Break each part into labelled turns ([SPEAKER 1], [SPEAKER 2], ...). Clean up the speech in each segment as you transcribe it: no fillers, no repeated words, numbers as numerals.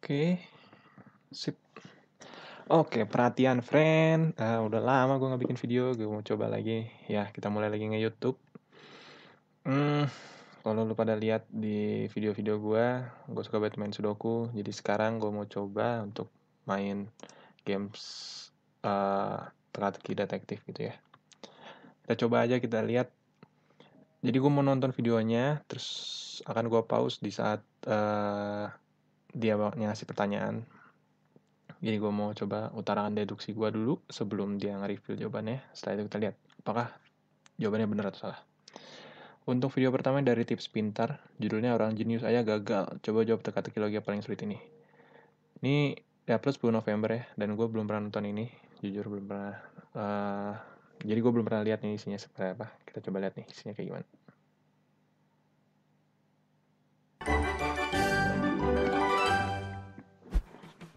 [SPEAKER 1] Oke, sip. Oke, perhatian friend. Udah lama gue nggak bikin video, gue mau coba lagi. Ya, kita mulai lagi nge-YouTube. Kalau lu pada lihat di video-video gue suka banget main Sudoku. Jadi sekarang gue mau coba untuk main games teka-teki detektif gitu ya. Kita coba aja, kita lihat. Jadi gue mau nonton videonya, terus akan gue pause di saat dia ngasih pertanyaan. Jadi gue mau coba utarakan deduksi gue dulu sebelum dia nge-review jawabannya. Setelah itu kita lihat apakah jawabannya benar atau salah. Untuk video pertama dari tips pintar, judulnya Orang Jenius Aja Gagal. Coba jawab teka-teki logika paling sulit ini. Ini diupload 10 November ya, dan gue belum pernah nonton ini. Jujur belum pernah. Jadi gue belum pernah lihat nih isinya seperti apa. Kita coba lihat nih isinya kayak gimana.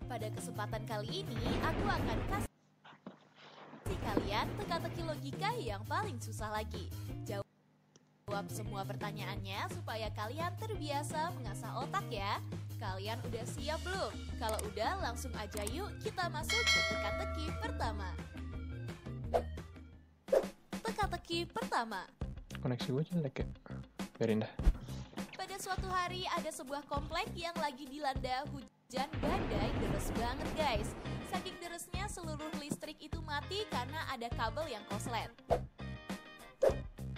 [SPEAKER 2] Pada kesempatan kali ini, aku akan kasih kalian teka-teki logika yang paling susah lagi. Jawab semua pertanyaannya supaya kalian terbiasa mengasah otak ya. Kalian udah siap belum? Kalau udah, langsung aja yuk kita masuk ke teka-teki pertama. Teka-teki pertama.
[SPEAKER 1] Koneksi gue jelek ya. Biarin dah.
[SPEAKER 2] Pada suatu hari ada sebuah komplek yang lagi dilanda hujan badai deres banget guys. Saking deresnya seluruh listrik itu mati karena ada kabel yang koslet.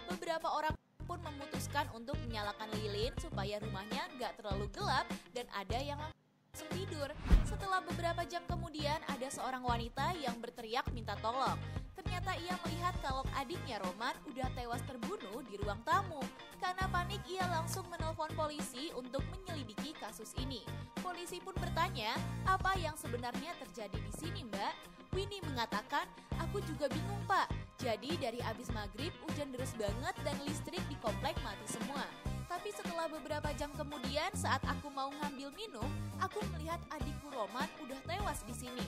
[SPEAKER 2] Beberapa orang pun memutuskan untuk menyalakan lilin supaya rumahnya nggak terlalu gelap dan ada yang langsung tidur. Setelah beberapa jam kemudian ada seorang wanita yang berteriak minta tolong. Ternyata ia melihat kalau adiknya Roman udah tewas terbunuh di ruang tamu. Karena panik ia langsung menelpon polisi untuk menyelidiki kasus ini. Polisi pun bertanya, apa yang sebenarnya terjadi di sini Mbak? Winnie mengatakan, aku juga bingung Pak. Jadi dari abis maghrib hujan deras banget dan listrik di komplek mati semua. Tapi setelah beberapa jam kemudian saat aku mau ngambil minum, aku melihat adikku Roman udah tewas di sini.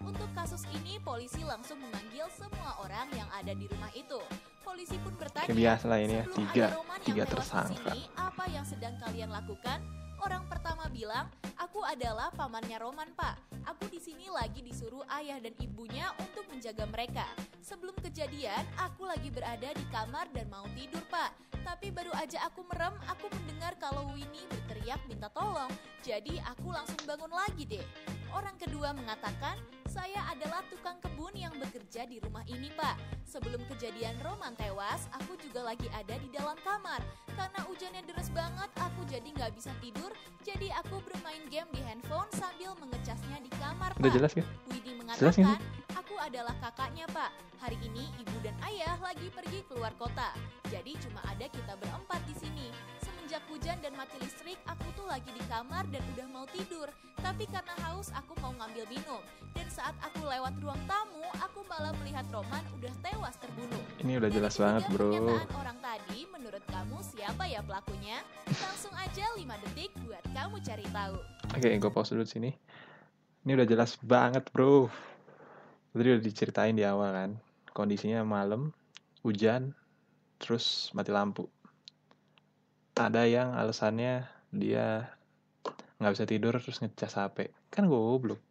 [SPEAKER 2] Untuk kasus ini, polisi langsung memanggil semua orang yang ada di rumah itu. Polisi pun bertanya,
[SPEAKER 1] kayak biasa lah ini ya,
[SPEAKER 2] sebelum
[SPEAKER 1] tiga
[SPEAKER 2] ada Roman yang tewas
[SPEAKER 1] tersangka.
[SPEAKER 2] di sini, apa yang sedang kalian lakukan? Orang pertama bilang, aku adalah pamannya Roman, Pak. Aku di sini lagi disuruh ayah dan ibunya untuk menjaga mereka. Sebelum kejadian, aku lagi berada di kamar dan mau tidur, Pak. Tapi baru aja aku merem, aku mendengar kalau Winnie berteriak minta tolong. Jadi aku langsung bangun lagi deh. Orang kedua mengatakan, saya adalah tukang kebun yang bekerja di rumah ini Pak. Sebelum kejadian Roman tewas, aku juga lagi ada di dalam kamar. Karena hujannya deras banget, aku jadi nggak bisa tidur. Jadi aku bermain game di handphone sambil mengecasnya di kamar Pak.
[SPEAKER 1] Udah jelas ya?
[SPEAKER 2] Widhi
[SPEAKER 1] Jelas
[SPEAKER 2] mengatakan,
[SPEAKER 1] ya?
[SPEAKER 2] aku adalah kakaknya Pak. Hari ini ibu dan ayah lagi pergi keluar kota. Jadi cuma ada kita berempat di sini. Semenjak hujan dan mati listrik, aku tuh lagi di kamar dan udah mau tidur. Tapi karena haus, aku mau ngambil minum. Dan saat aku lewat ruang tamu, aku malah melihat Roman udah tewas terbunuh.
[SPEAKER 1] Ini udah jelas
[SPEAKER 2] Dari
[SPEAKER 1] banget
[SPEAKER 2] ketiga
[SPEAKER 1] bro.
[SPEAKER 2] pernyataan orang tadi, menurut kamu siapa ya pelakunya? Langsung aja 5 detik buat kamu cari tahu.
[SPEAKER 1] Oke, gue pause dulu di sini. Ini udah jelas banget bro. Tadi udah diceritain di awal kan. Kondisinya malam, hujan, terus mati lampu. Ada yang alasannya dia nggak bisa tidur terus ngecas HP. Kan goblok.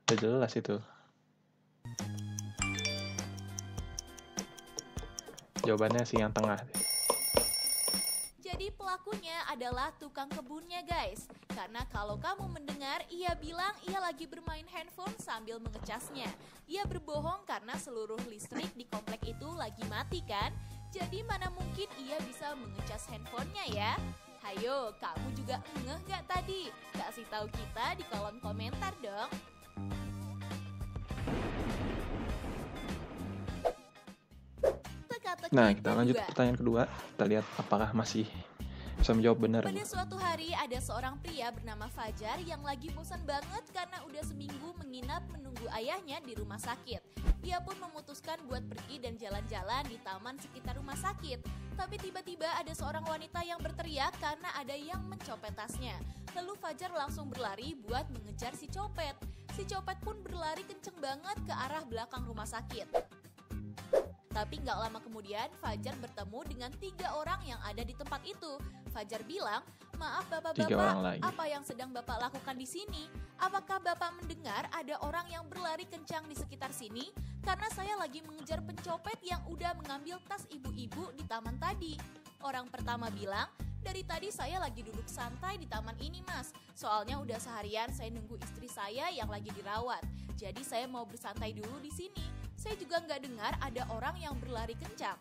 [SPEAKER 1] Udah jelas itu. Jawabannya sih yang tengah.
[SPEAKER 2] Jadi pelakunya adalah tukang kebunnya guys. Karena kalau kamu mendengar, ia bilang ia lagi bermain handphone sambil mengecasnya. Ia berbohong karena seluruh listrik di komplek itu lagi mati kan? Jadi mana mungkin ia bisa mengecas handphonenya ya? Hayo, kamu juga ngeh gak tadi? Kasih tahu kita di kolom komentar dong. Teka-teki
[SPEAKER 1] Nah, kita lanjut
[SPEAKER 2] kedua.
[SPEAKER 1] ke pertanyaan kedua. Kita lihat apakah masih bisa menjawab benar.
[SPEAKER 2] Pada suatu hari ada seorang pria bernama Fajar yang lagi bosan banget karena udah seminggu menginap menunggu ayahnya di rumah sakit. Ia pun memutuskan buat pergi dan jalan-jalan di taman sekitar rumah sakit. Tapi tiba-tiba ada seorang wanita yang berteriak karena ada yang mencopet tasnya. Lalu Fajar langsung berlari buat mengejar si copet. Si copet pun berlari kenceng banget ke arah belakang rumah sakit. Tapi nggak lama kemudian Fajar bertemu dengan 3 orang yang ada di tempat itu. Fajar bilang, Maaf
[SPEAKER 1] 3
[SPEAKER 2] bapak-bapak,
[SPEAKER 1] orang lagi.
[SPEAKER 2] apa yang sedang bapak lakukan di sini? Apakah bapak mendengar ada orang yang berlari kencang di sekitar sini? Karena saya lagi mengejar pencopet yang udah mengambil tas ibu-ibu di taman tadi. Orang pertama bilang, dari tadi saya lagi duduk santai di taman ini mas. Soalnya udah seharian saya nunggu istri saya yang lagi dirawat. Jadi saya mau bersantai dulu di sini. Saya juga nggak dengar ada orang yang berlari kencang.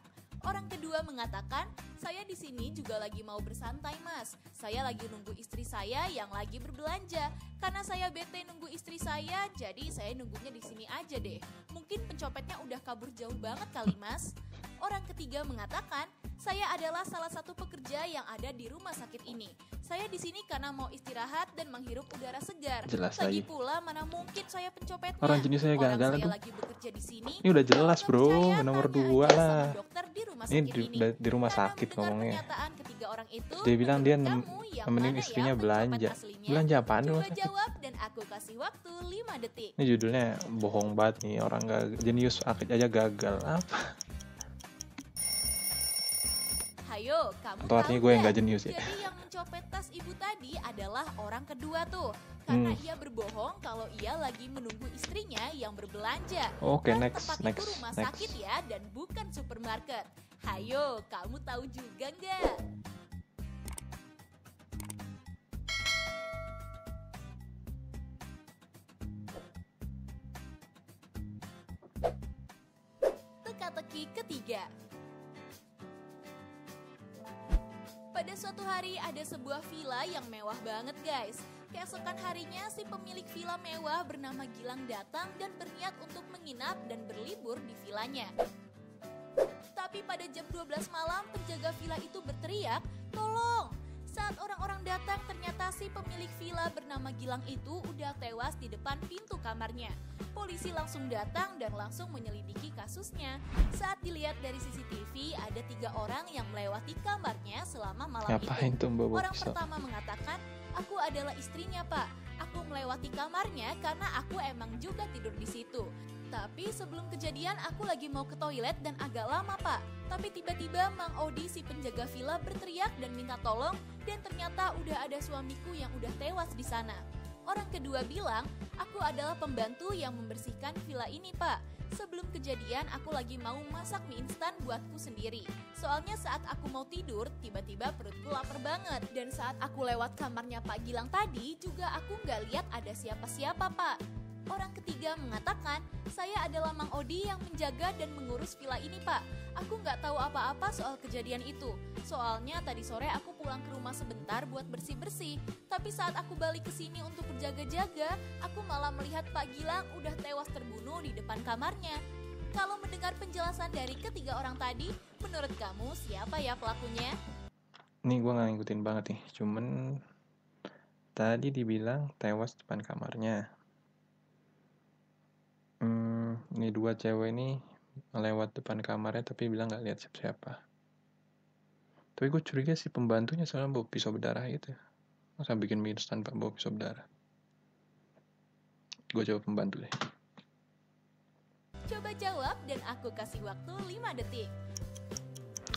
[SPEAKER 2] Orang kedua mengatakan, saya di sini juga lagi mau bersantai mas. Saya lagi nunggu istri saya yang lagi berbelanja. Karena saya bete nunggu istri saya, jadi saya nunggunya di sini aja deh. Mungkin pencopetnya udah kabur jauh banget kali mas. Orang ketiga mengatakan, saya adalah salah satu pekerja yang ada di rumah sakit ini. Saya di sini karena mau istirahat dan menghirup udara segar.
[SPEAKER 1] Jelas
[SPEAKER 2] Lagi
[SPEAKER 1] lagi.
[SPEAKER 2] pula mana mungkin saya pencopetnya.
[SPEAKER 1] Orang jenis saya
[SPEAKER 2] Orang
[SPEAKER 1] gagal
[SPEAKER 2] saya
[SPEAKER 1] tuh.
[SPEAKER 2] lagi bekerja di sini.
[SPEAKER 1] Ini udah
[SPEAKER 2] Kalau
[SPEAKER 1] jelas
[SPEAKER 2] nggak
[SPEAKER 1] bro,
[SPEAKER 2] percaya,
[SPEAKER 1] nomor
[SPEAKER 2] tanya
[SPEAKER 1] 2
[SPEAKER 2] aja
[SPEAKER 1] lah.
[SPEAKER 2] sama dokter di rumah
[SPEAKER 1] Ini
[SPEAKER 2] sakit ini.
[SPEAKER 1] di rumah
[SPEAKER 2] Karena
[SPEAKER 1] sakit
[SPEAKER 2] mendengar
[SPEAKER 1] ngomongnya.
[SPEAKER 2] pernyataan ketiga orang itu,
[SPEAKER 1] Dia bilang dia
[SPEAKER 2] menurut kamu yang
[SPEAKER 1] nemenin
[SPEAKER 2] mana
[SPEAKER 1] istrinya
[SPEAKER 2] ya
[SPEAKER 1] belanja.
[SPEAKER 2] pencopet aslinya?
[SPEAKER 1] Belanja apaan di
[SPEAKER 2] Coba
[SPEAKER 1] rumah sakit?
[SPEAKER 2] jawab dan aku kasih waktu 5 detik.
[SPEAKER 1] Ini judulnya bohong banget nih, orang jenius aja gagal. Apa?
[SPEAKER 2] Hayo, kamu
[SPEAKER 1] Atau artinya
[SPEAKER 2] tahu
[SPEAKER 1] gue yang
[SPEAKER 2] nggak?
[SPEAKER 1] gak jenius ya?
[SPEAKER 2] Jadi yang mencopet tas ibu tadi adalah orang kedua tuh. Karena ia berbohong kalau ia lagi menunggu istrinya yang berbelanja.
[SPEAKER 1] Oke,
[SPEAKER 2] Dan
[SPEAKER 1] next,
[SPEAKER 2] tempat itu rumah sakit ya dan bukan supermarket. Hayo, kamu tahu juga nggak? Teka-teki ketiga. Pada suatu hari ada sebuah villa yang mewah banget guys. Keesokan harinya si pemilik villa mewah bernama Gilang datang dan berniat untuk menginap dan berlibur di villanya. Tapi pada jam 12 malam penjaga villa itu berteriak, "Tolong!" Saat orang-orang datang ternyata si pemilik villa bernama Gilang itu udah tewas di depan pintu kamarnya. Polisi langsung datang dan langsung menyelidiki kasusnya. Saat dilihat dari CCTV ada 3 orang yang melewati kamarnya selama malam
[SPEAKER 1] Ngapain
[SPEAKER 2] itu.
[SPEAKER 1] tuh bawa
[SPEAKER 2] Orang
[SPEAKER 1] pisau?
[SPEAKER 2] pertama mengatakan, "Aku adalah istrinya pak. Aku melewati kamarnya karena aku emang juga tidur di situ. Tapi sebelum kejadian aku lagi mau ke toilet dan agak lama pak. Tapi tiba-tiba Mang Odi si penjaga villa berteriak dan minta tolong dan ternyata udah ada suamiku yang udah tewas di sana." Orang kedua bilang, "Aku adalah pembantu yang membersihkan villa ini pak. Sebelum kejadian aku lagi mau masak mie instan buatku sendiri. Soalnya saat aku mau tidur, tiba-tiba perutku lapar banget. Dan saat aku lewat kamarnya Pak Gilang tadi, juga aku nggak lihat ada siapa-siapa pak." Orang ketiga mengatakan, "Saya adalah Mang Odi yang menjaga dan mengurus villa ini pak. Aku nggak tahu apa-apa soal kejadian itu. Soalnya tadi sore aku pulang ke rumah sebentar buat bersih-bersih. Tapi saat aku balik ke sini untuk berjaga-jaga, aku malah melihat Pak Gilang udah tewas terbunuh di depan kamarnya." Kalau mendengar penjelasan dari ketiga orang tadi, menurut kamu siapa ya pelakunya?
[SPEAKER 1] Nih gue gak ngikutin banget nih. Cuman tadi dibilang tewas depan kamarnya. Ini 2 cewek nih lewat depan kamarnya tapi bilang gak lihat siapa-siapa. Tapi gue curiga si pembantunya soalnya bawa pisau berdarah gitu. Masa bikin mie instan bawa pisau berdarah? Gue jawab pembantu deh.
[SPEAKER 2] Coba jawab dan aku kasih waktu 5 detik.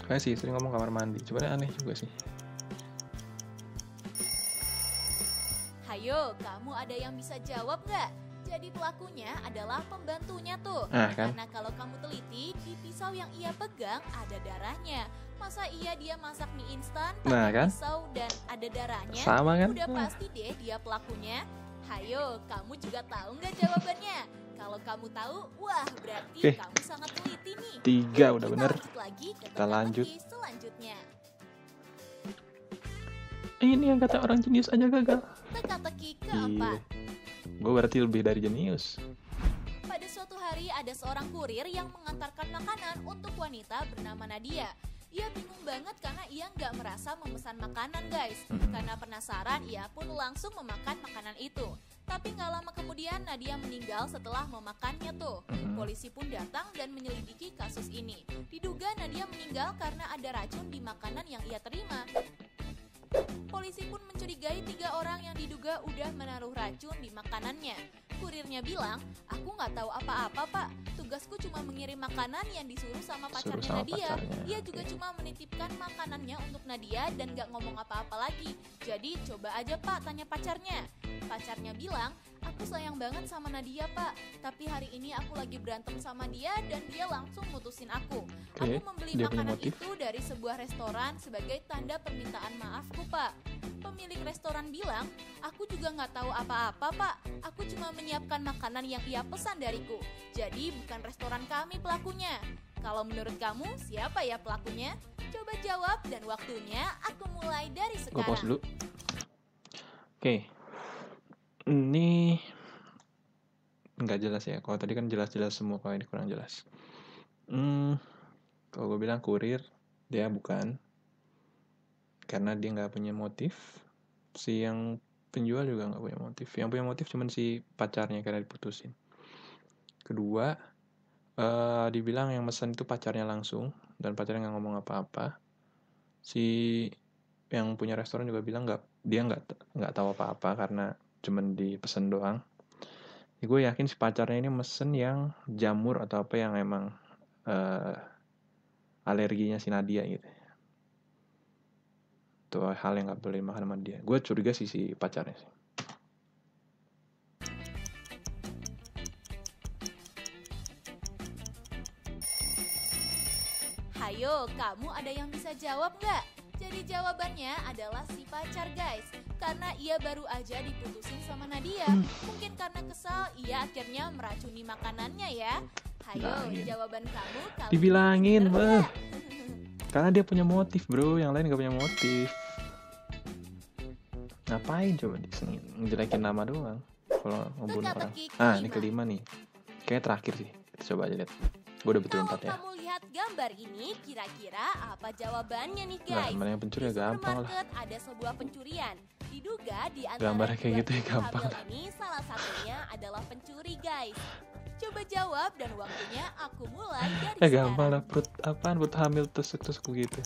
[SPEAKER 1] Kayak sih sering ngomong kamar mandi. Coba aneh juga sih.
[SPEAKER 2] Hayo, kamu ada yang bisa jawab nggak? Jadi pelakunya adalah pembantunya tuh.
[SPEAKER 1] Ah, kan?
[SPEAKER 2] Karena kalau kamu teliti, di pisau yang ia pegang ada darahnya. Masa iya dia masak mie instan
[SPEAKER 1] Nah,
[SPEAKER 2] pakai
[SPEAKER 1] kan?
[SPEAKER 2] pisau dan ada darahnya?
[SPEAKER 1] Sama kan?
[SPEAKER 2] Udah pasti deh dia pelakunya. Hayo, kamu juga tahu nggak jawabannya? Kalau kamu tahu, wah berarti
[SPEAKER 1] Oke.
[SPEAKER 2] kamu sangat teliti nih.
[SPEAKER 1] 3 udah
[SPEAKER 2] Kita
[SPEAKER 1] bener.
[SPEAKER 2] lanjut lagi ke
[SPEAKER 1] Kita lanjut.
[SPEAKER 2] teka-teki selanjutnya.
[SPEAKER 1] Ini yang kata orang jenius aja gagal.
[SPEAKER 2] Teka-teki
[SPEAKER 1] Iya.
[SPEAKER 2] keempat.
[SPEAKER 1] Gue berarti lebih dari jenius.
[SPEAKER 2] Pada suatu hari ada seorang kurir yang mengantarkan makanan untuk wanita bernama Nadia. Ia bingung banget karena ia nggak merasa memesan makanan guys. Karena penasaran ia pun langsung memakan makanan itu. Tapi nggak lama kemudian Nadia meninggal setelah memakannya tuh. Polisi pun datang dan menyelidiki kasus ini. Diduga Nadia meninggal karena ada racun di makanan yang ia terima. Polisi pun mencurigai 3 orang yang diduga udah menaruh racun di makanannya. Kurirnya bilang, aku nggak tahu apa-apa pak, tugasku cuma mengirim makanan yang disuruh sama
[SPEAKER 1] Suruh
[SPEAKER 2] pacarnya
[SPEAKER 1] sama
[SPEAKER 2] Nadia.
[SPEAKER 1] pacarnya.
[SPEAKER 2] Dia juga cuma menitipkan makanannya untuk Nadia dan nggak ngomong apa-apa lagi. Jadi coba aja pak tanya pacarnya. Pacarnya bilang, aku sayang banget sama Nadia pak, tapi hari ini aku lagi berantem sama dia dan dia langsung mutusin aku.
[SPEAKER 1] Oke,
[SPEAKER 2] Aku membeli
[SPEAKER 1] dia punya
[SPEAKER 2] makanan
[SPEAKER 1] motif.
[SPEAKER 2] itu dari sebuah restoran sebagai tanda permintaan maafku pak. Pemilik restoran bilang, aku juga nggak tahu apa-apa pak, aku cuma menyiapkan makanan yang ia pesan dariku. Jadi bukan restoran kami pelakunya. Kalau menurut kamu siapa ya pelakunya? Coba jawab dan waktunya aku mulai dari
[SPEAKER 1] Gue pause
[SPEAKER 2] sekarang.
[SPEAKER 1] dulu. Oke, ini nggak jelas ya. Kalau tadi kan jelas-jelas semua, kalau ini kurang jelas. Kalau gue bilang kurir, dia bukan, karena dia nggak punya motif. Si yang penjual juga nggak punya motif. Yang punya motif cuman si pacarnya karena diputusin. Kedua, dibilang yang mesen itu pacarnya langsung dan pacarnya nggak ngomong apa-apa. Si yang punya restoran juga bilang dia nggak tahu apa-apa karena cuman dipesan doang. Ya, gue yakin si pacarnya ini mesen yang jamur atau apa yang emang alerginya si Nadia gitu. Itu hal yang nggak boleh makan sama dia. Gue curiga si pacarnya sih.
[SPEAKER 2] Hayo, kamu ada yang bisa jawab nggak? Jadi jawabannya adalah si pacar guys. Karena ia baru aja diputusin sama Nadia. Mungkin karena kesal, ia akhirnya meracuni makanannya ya. Hayo,
[SPEAKER 1] Bilangin.
[SPEAKER 2] jawaban kamu kali
[SPEAKER 1] Dibilangin,
[SPEAKER 2] ini bener
[SPEAKER 1] Bang.
[SPEAKER 2] nggak?
[SPEAKER 1] Karena dia punya motif bro, yang lain gak punya motif. Ngapain coba disengin, ngejelekin nama doang kalau ngebunuh orang.
[SPEAKER 2] Teka-teki
[SPEAKER 1] Ini
[SPEAKER 2] kelima.
[SPEAKER 1] kelima nih. Kayaknya terakhir sih. Kita coba aja lihat. Gue udah betul
[SPEAKER 2] Kalau
[SPEAKER 1] 4 ya.
[SPEAKER 2] kamu lihat gambar ini, kira-kira apa jawabannya nih
[SPEAKER 1] Nah,
[SPEAKER 2] guys?
[SPEAKER 1] gambar yang pencuri
[SPEAKER 2] Di
[SPEAKER 1] ya gampang lah.
[SPEAKER 2] supermarket ada sebuah pencurian. Diduga di antara
[SPEAKER 1] Gambarnya kayak
[SPEAKER 2] dua
[SPEAKER 1] gitu ya
[SPEAKER 2] ibu
[SPEAKER 1] gampang
[SPEAKER 2] hamil
[SPEAKER 1] lah.
[SPEAKER 2] ini salah satunya adalah pencuri guys. Coba jawab dan waktunya aku mulai dari
[SPEAKER 1] Gampang lah,
[SPEAKER 2] sekarang.
[SPEAKER 1] perut hamil tusuk-tusuk begitu.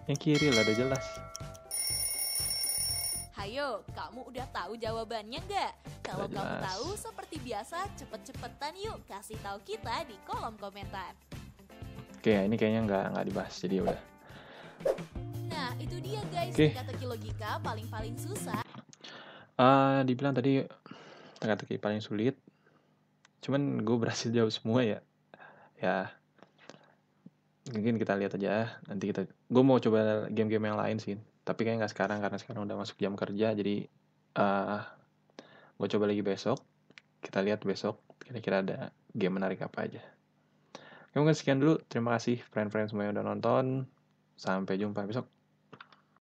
[SPEAKER 1] Yang kiri lah, udah jelas.
[SPEAKER 2] Hayo, kamu udah tahu jawabannya nggak? Kalau
[SPEAKER 1] Udah
[SPEAKER 2] kamu
[SPEAKER 1] jelas.
[SPEAKER 2] tahu, seperti biasa, cepet-cepetan yuk kasih tahu kita di kolom komentar.
[SPEAKER 1] Oke, ini kayaknya nggak dibahas, jadi udah.
[SPEAKER 2] Nah, itu dia guys,
[SPEAKER 1] Oke.
[SPEAKER 2] teka-teki logika paling susah.
[SPEAKER 1] Dibilang tadi teka-teki paling sulit. Cuman gue berhasil jawab semua ya. Ya, mungkin kita lihat aja. Nanti gue mau coba game-game yang lain sih. Tapi kayaknya nggak sekarang karena sekarang udah masuk jam kerja. Jadi gue coba lagi besok. Kita lihat besok kira-kira ada game menarik apa aja. Oke, mungkin sekian dulu. Terima kasih friend-friend semua yang udah nonton. Sampai jumpa besok.